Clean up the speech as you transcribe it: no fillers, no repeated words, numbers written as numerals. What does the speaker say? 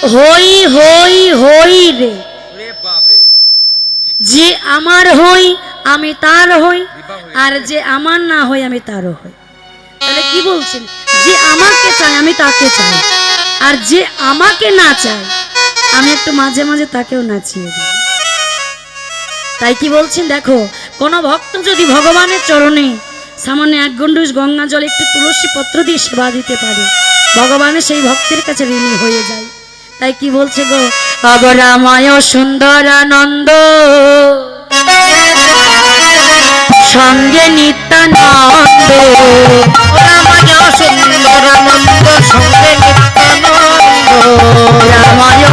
হই হই হই রে, যে আমার হই আমি তার হই, আর যে আমার না হই আমি তারও হই। তাহলে কি বলছেন? যে আমাকে চায় আমি তাকে চাই, আর যে আমাকে না চায় আমি একটু মাঝে মাঝে তাকেও নাচিয়ে দিই। তাই কি বলছেন? দেখো, কোন ভক্ত যদি ভগবানের চরণে সামান্য এক গণ্ডূষ গঙ্গা জল একটু তুলসী পত্র দিয়ে সেবা দিতে পারে, ভগবানের সেই ভক্তের কাছে ঋণী হয়ে যায়। তাই কি বলছে গো? অবরাময় সুন্দরানন্দ সঙ্গে নিত্যানন্দ, রামায় সুন্দরানন্দ সঙ্গে নিত্যানন্দ, রামায়